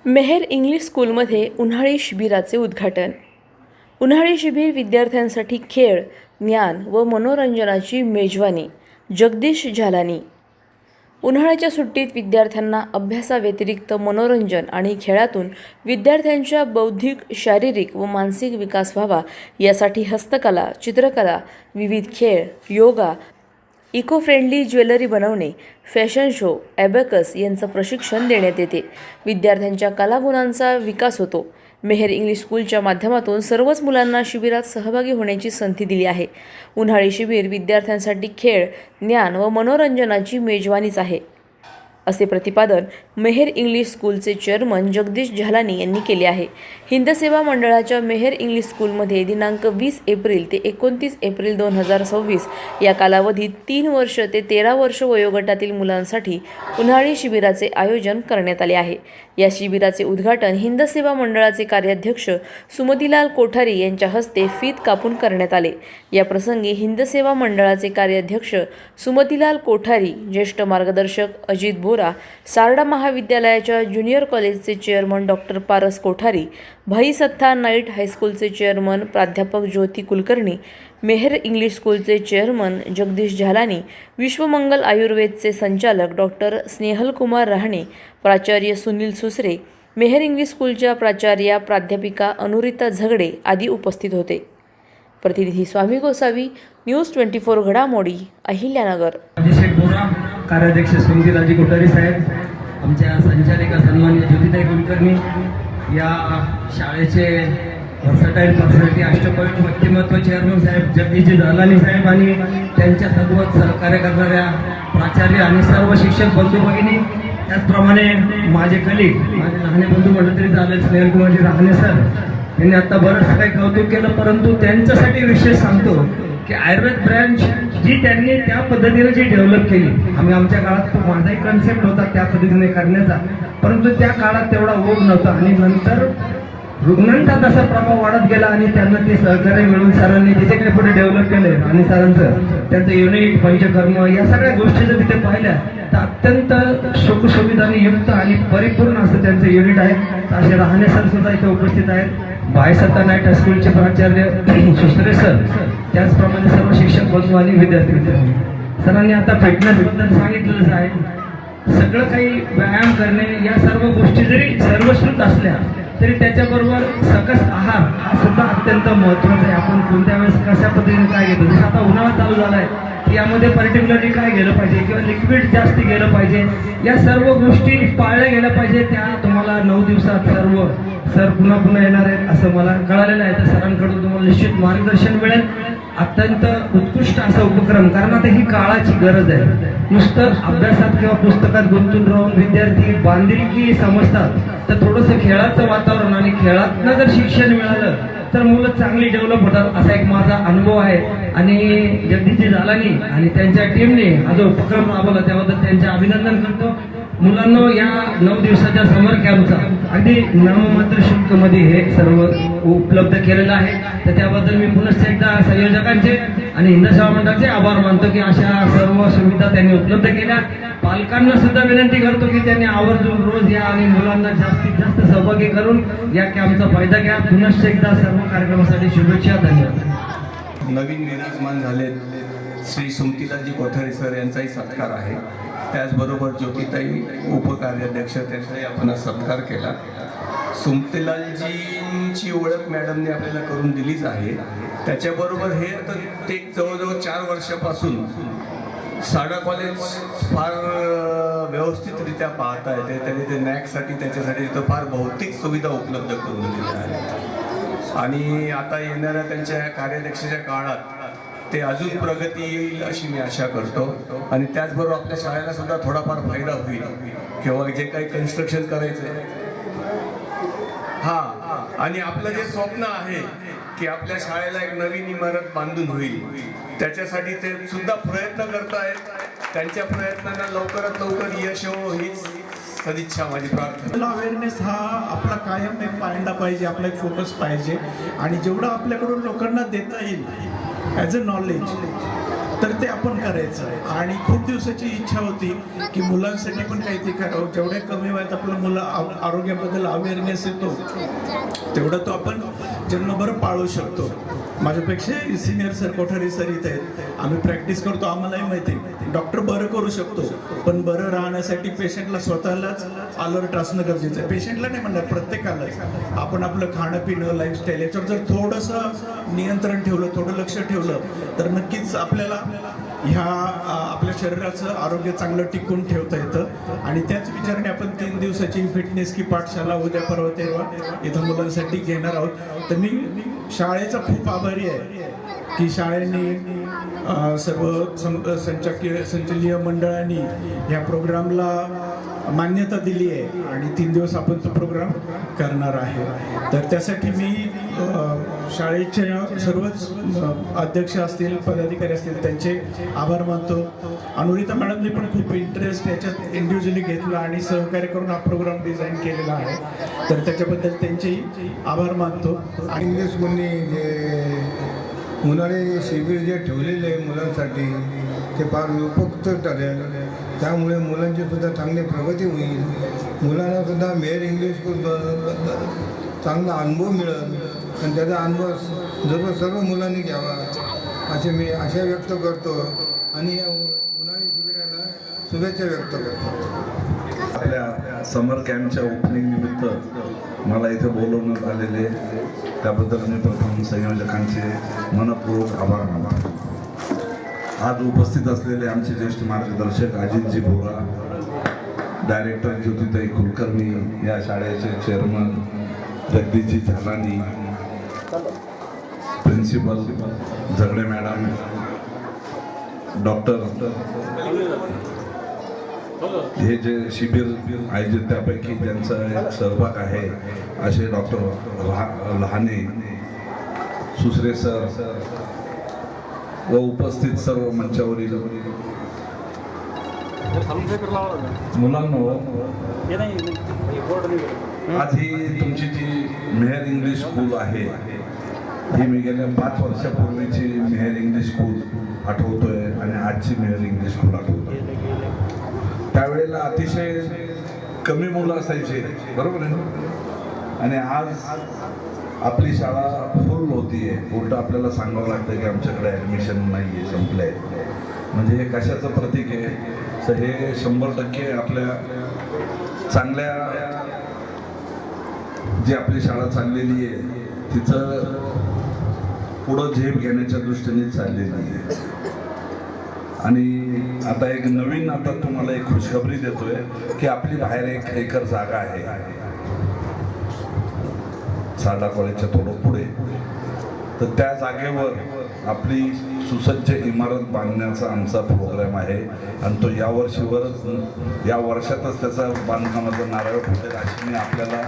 Mehar English स्कूलमध्ये उन्हाळी शिबिराचे उद्घाटन. उन्हाळी शिबिर विद्यार्थ्यांसाठी खेळ, ज्ञान व मनोरंजनाची मेजवानी. जगदीश झालानी. उन्हाळ्याच्या सुट्टीत विद्यार्थ्यांना अभ्यासाव्यतिरिक्त मनोरंजन आणि खेळातून विद्यार्थ्यांच्या बौद्धिक, शारीरिक व मानसिक विकास व्हावा यासाठी हस्तकला, चित्रकला, विविध खेळ, योगा, इको फ्रेंडली ज्वेलरी बनवणे, फॅशन शो, ॲबॅकस यांचं प्रशिक्षण देण्यात येते. विद्यार्थ्यांच्या कलागुणांचा विकास होतो. मेहर इंग्लिश स्कूलच्या माध्यमातून सर्वच मुलांना शिबिरात सहभागी होण्याची संधी दिली आहे. उन्हाळी शिबिर विद्यार्थ्यांसाठी खेळ, ज्ञान व मनोरंजनाची मेजवानीच आहे, असे प्रतिपादन मेहर इंग्लिश स्कूलचे चेअरमन जगदीश झालानी यांनी केले आहे. हिंद सेवा मंडळाच्या मेहर इंग्लिश स्कूलमध्ये दिनांक 20 एप्रिल ते 29 एप्रिल 2026 या कालावधीत 3 वर्ष ते 13 वर्ष वयोगटातील मुलांसाठी उन्हाळी शिबिराचे आयोजन करण्यात आले आहे. या शिबिराचे उद्घाटन हिंद सेवा मंडळाचे कार्याध्यक्ष सुमतीलाल कोठारी यांच्या हस्ते फीत कापून करण्यात आले. या प्रसंगी हिंद सेवा मंडळाचे कार्याध्यक्ष सुमतीलाल कोठारी, ज्येष्ठ मार्गदर्शक अजित बोरा, सारडा महाविद्यालयाच्या ज्युनियर कॉलेजचे चेअरमन डॉक्टर पारस कोठारी, भाई सत्ता नाईट हायस्कूलचे चेअरमन प्राध्यापक ज्योती कुलकर्णी, मेहर इंग्लिश स्कूलचे चेअरमन जगदीश झालानी, विश्वमंगल आयुर्वेदचे संचालक डॉक्टर स्नेहलकुमार राहणे, प्राचार्य सुनील सुसरे, मेहर इंग्लिश स्कूलच्या प्राचार्या प्राध्यापिका अनुरिता झगडे आदी उपस्थित होते. प्रतिनिधी स्वामी गोसावी, न्यूज 24 घडामोडी, अहिल्यानगर. कार्याध्यक्ष सुमतीलाजी कोठारी साहेब, आमच्या संचालिका सन्माननीय ज्योतिताई कुलकर्णी, या शाळेचे व्हर्सटाईल पर्सनॅलिटी अष्टपैलू व्यक्तिमत्व चेअरमन साहेब जगदीश झालानी साहेब आणि त्यांच्या सोबत सहकार्य करणाऱ्या प्राचार्य आणि सर्व शिक्षक बंधू भगिनी, त्याचप्रमाणे माझे कलीग, माझे लहाने बंधू म्हटलं तरी चालेल, स्नेहलकुमारजी राहणे सर यांनी आता बरंच काही कौतुक केलं, परंतु त्यांच्यासाठी विशेष सांगतो की आयुर्वेद ब्रँच जी त्यांनी त्या पद्धतीने जी डेव्हलप केली, आम्ही आमच्या काळात माझाही कन्सेप्ट होता त्या पद्धतीने करण्याचा, परंतु त्या काळात तेवढा ओघ नव्हता आणि नंतर रुग्णांचा तसा प्रभाव वाढत गेला आणि त्यांना ते सहकार्य मिळून सरांनी तिथे काही पुढे डेव्हलप केले आणि सरांचं त्यांचं युनिट, पंचकर्म या सगळ्या गोष्टी जर तिथे पाहिल्या तर अत्यंत सुखसुविधाने युक्त आणि परिपूर्ण असं त्यांचं युनिट आहे. असे राहणे सर सुद्धा इथे उपस्थित आहेत, भाई सत्ता नाईट हायस्कूलचे प्राचार्य सुसरे सर, त्याचप्रमाणे सर्व शिक्षक बंधू आणि विद्यार्थी मित्र. सरांनी आता फिटनेस सांगितलेलं आहे. सगळं काही व्यायाम करणे या सर्व गोष्टी जरी सर्वश्रुत असल्या तरी त्याच्याबरोबर सकस आहार हा सुद्धा अत्यंत महत्त्वाचा आहे. आपण कोणत्या वेळेस कशा पद्धतीने काय घेतो, जसं आता उन्हाळा चालू झाला आहे की यामध्ये पर्टिक्युलरली काय गेलं पाहिजे किंवा लिक्विड जास्त गेलं पाहिजे, या सर्व गोष्टी पाळल्या गेल्या पाहिजे. त्या तुम्हाला 9 दिवसात सर्व सर पुन्हा पुन्हा येणार आहेत असं मला कळालेलं आहे. तर सरांकडून तुम्हाला निश्चित मार्गदर्शन मिळेल. अत्यंत उत्कृष्ट असा उपक्रम, कारण आता ही काळाची गरज आहे. नुसतं अभ्यासात किंवा पुस्तकात गुंतून राहून विद्यार्थी बांधिलकी समजतात, तर थोडंसं खेळाचं वातावरण आणि खेळातनं जर शिक्षण मिळालं तर मुलं चांगली डेव्हलप होतात, असा एक माझा अनुभव आहे. आणि जगदीश झालानी आणि त्यांच्या टीमने हा जो उपक्रम राबवला त्याबद्दल त्यांचे अभिनंदन करतो. मुलांना या 9 दिवसाच्या समर कॅम्पचा अगदी नाममात्र शुल्कमध्ये हे सर्व उपलब्ध केलेलं आहे. तर त्याबद्दल मी पुनश्च एकदा संयोजकांचे आणि हिंद सेवा मंडळाचे आभार मानतो की अशा सर्व सुविधा त्यांनी उपलब्ध केल्या. पालकांना सुद्धा विनंती करतो की त्यांनी आवर्जून रोज या आणि मुलांना जास्तीत जास्त सहभागी करून या कॅम्पचा फायदा घ्या. पुनश्च एकदा सर्व कार्यक्रमासाठी शुभेच्छा. धन्यवाद. नवीन विराजमान झाले श्री सुमतीलाजी कोठारी सर यांचाही सत्कार आहे. त्याचबरोबर ज्योतिताई उपकार्याध्यक्ष त्यांचाही आपण सत्कार केला. सुमतीलालजींची ओळख मॅडमने आपल्याला करून दिलीच आहे. त्याच्याबरोबर हे तर ते जवळजवळ 4 वर्षापासून सारडा कॉलेज फार व्यवस्थितरित्या पाहता येते. त्यांनी ते नॅकसाठी त्याच्यासाठी तर फार भौतिक सुविधा उपलब्ध करून दिल्या आहेत आणि आता येणाऱ्या त्यांच्या कार्याध्यक्षाच्या काळात ते अजून प्रगती येईल अशी मी आशा करतो. आणि त्याचबरोबर आपल्या शाळेला सुद्धा थोडाफार फायदा होईल किंवा जे काही कन्स्ट्रक्शन करायचं आणि आपलं जे स्वप्न आहे की आपल्या शाळेला एक नवीन इमारत बांधून होईल, त्याच्यासाठी ते सुद्धा प्रयत्न करत आहेत. त्यांच्या प्रयत्नांना लवकरात लवकर यश येवो हीच सदिच्छा माझी प्रार्थना. अवेअरनेस हा आपला कायम एक पायंडा पाहिजे, आपला एक फोकस पाहिजे आणि जेवढं आपल्याकडून लोकांना देता येईल ॲज अ नॉलेज तर ते आपण करायचं. आणि खूप दिवसाची इच्छा होती की मुलांसाठी पण काहीतरी करावं. जेवढ्या कमी वयात आपलं मुलं आरोग्याबद्दल अवेअरनेस येतो तेवढं तो आपण जन्मभर पाळू शकतो. माझ्यापेक्षा सिनियर सर कोठारी सर इथे आहेत. आम्ही प्रॅक्टिस करतो, आम्हालाही माहिती आहे डॉक्टर बरं करू शकतो, पण बरं राहण्यासाठी पेशंटला स्वतःलाच अलर्ट असणं गरजेचं आहे. पेशंटला नाही म्हणणार, प्रत्येकालाच. आपण आपलं खाणं पिणं लाईफस्टाईल याच्यावर जर थोडंसं नियंत्रण ठेवलं, थोडं लक्ष ठेवलं तर नक्कीच आपल्याला ह्या आपल्या शरीराचं आरोग्य चांगलं टिकून ठेवता येतं. आणि त्याच विचाराने आपण 3 दिवसाची फिटनेस की पाठशाला उद्या परवा तेव्हा इथं मुलांसाठी घेणार आहोत. तर मी शाळेचा खूप आभारी आहे की शाळेने सर्व संचालकीय मंडळांनी ह्या प्रोग्रामला मान्यता दिली आहे आणि 3 दिवस आपण तो प्रोग्राम करणार आहे. तर त्यासाठी मी शाळेच्या सर्वच अध्यक्ष असतील, पदाधिकारी असतील, त्यांचे आभार मानतो. अनुरिता मॅडमने पण खूप इंटरेस्ट याच्यात इंडिव्हिज्युअली घेतला आणि सहकार्य करून हा प्रोग्राम डिझाईन केलेला आहे. तर त्याच्याबद्दल त्यांचेही आभार मानतो. आणि इंग्लिश स्कूलने जे उन्हाळी शिबिर जे ठेवलेले आहे मुलांसाठी ते फार उपयुक्त ठरेल. त्यामुळे मुलांची सुद्धा चांगली प्रगती होईल. मुलांना सुद्धा मेअर इंग्लिश स्कूल चांगला अनुभव मिळेल आणि त्याचा अनुभव सर्व मुलांनी घ्यावा असे मी आशा व्यक्त करतो आणि या उन्हाळी शिबिराला शुभेच्छा व्यक्त करतो. आपल्या समर कॅम्पच्या ओपनिंग निमित्त मला इथे बोलवण्यात आलेले त्याबद्दल मी प्रथम संयोजकांचे मनपूर्वक आभार मानतो. आज उपस्थित असलेले आमचे ज्येष्ठ मार्गदर्शक अजितजी बोरा, डायरेक्टर ज्योतिताई कुलकर्णी, या शाळेचे चेअरमन जगदीशजी झालानी, प्रिन्सिपल झगडे मॅडम, डॉक्टर, हे जे शिबिर आयोजित त्यापैकी ज्यांचा एक सहभाग आहे असे डॉक्टर लहाने, सुसरे सर व उपस्थित सर्व मंचावरील मुलांनो, आज ही तुमची जी मेहर इंग्लिश स्कूल आहे ही मी गेल्या 5 वर्षापूर्वीची मेहर इंग्लिश स्कूल आठवतोय आणि आजची मेहर इंग्लिश स्कूल आठवतोय. त्यावेळेला अतिशय कमी मुलं असायचे, बरोबर आहे ना? आणि आज आपली शाळा फुल होतीये. उलट आपल्याला सांगावं लागतं की आमच्याकडे ॲडमिशन नाही आहे, संपलं आहे. म्हणजे हे कशाचं प्रतीक आहे? तर हे 100% आपल्या चांगल्या जी आपली शाळा चाललेली आहे तिचं पुढं झेप घेण्याच्या दृष्टीने चाललेली आहे. आणि आता एक नवीन तुम्हाला एक खुशखबरी देतोय की आपली बाहेर 1 एकर जागा आहे सारडा कॉलेजच्या थोडं पुढे. तर त्या जागेवर आपली सुसज्ज इमारत बांधण्याचा आमचा प्रोग्राम आहे आणि तो या वर्षातच त्याचा बांधकामाचा नारळ फुटेल अशी मी आपल्याला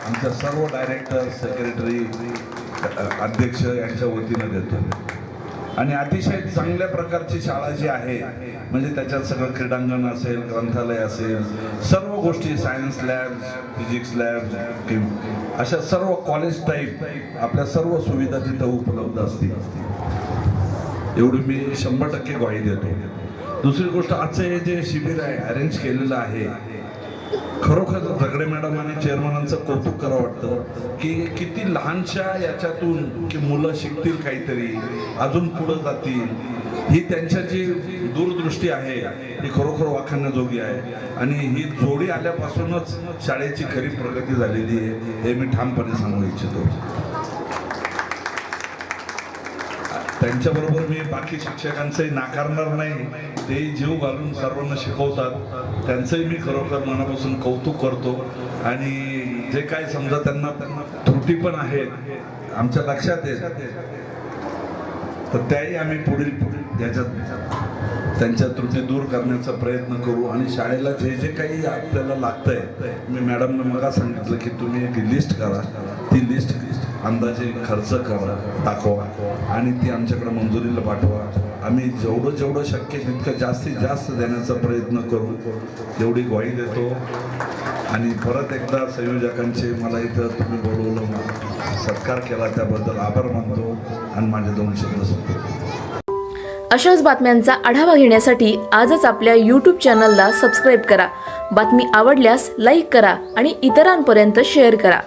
आमच्या सर्व डायरेक्टर, सेक्रेटरी, अध्यक्ष यांच्या वतीनं देतो. आणि अतिशय चांगल्या प्रकारची शाळा जी आहे म्हणजे त्याच्यात सगळं क्रीडांगण असेल, ग्रंथालय असेल, सर्व गोष्टी, सायन्स लॅब, फिजिक्स लॅब, अशा सर्व कॉलेज टाईप आपल्या सर्व सुविधा तिथं उपलब्ध असतील एवढी मी 100% ग्वाही देतो. दुसरी गोष्ट, आजचं हे जे शिबिर आहे अरेंज केलेलं आहे, खरोखर झगडे मॅडम आणि चेअरमनांचं कौतुक करावं वाटतं की किती लहानशा याच्यातून की मुलं शिकतील, काहीतरी अजून पुढं जातील. ही त्यांच्या जी दूरदृष्टी आहे ही खरोखर वाखाणण्याजोगी आहे आणि ही जोडी आल्यापासूनच शाळेची खरी प्रगती झालेली आहे हे मी ठामपणे सांगू इच्छितो. त्यांच्याबरोबर मी बाकी शिक्षकांचंही नाकारणार नाही, तेही जीव घालून सर्वांना शिकवतात, त्यांचंही मी खरोखर मनापासून कौतुक करतो. आणि जे काय समजा त्यांना त्रुटी पण आहेत आमच्या लक्षात येत तर त्याही आम्ही पुढील याच्यात त्यांच्या त्रुटी दूर करण्याचा प्रयत्न करू. आणि शाळेला जे जे काही आपल्याला लागतंय, मी मॅडमनं मला सांगितलं की तुम्ही एक लिस्ट करा, ती लिस्ट अंदाजे खर्च करा, दाखवा आणि ती आमच्याकडे मंजुरीला पाठवा. आम्ही जेवढं शक्य तितकं जास्तीत जास्त देण्याचा प्रयत्न करू एवढी ग्वाही देतो. आणि परत एकदा संयोजकांचे मला इथं तुम्ही बोलवलं, सत्कार केला त्याबद्दल आभार मानतो आणि माझे 2 शब्द संपतो. अशाच बातम्यांचा आढावा घेण्यासाठी आजच आपल्या यूट्यूब चॅनलला सबस्क्राईब करा. बातमी आवडल्यास लाईक करा आणि इतरांपर्यंत शेअर करा.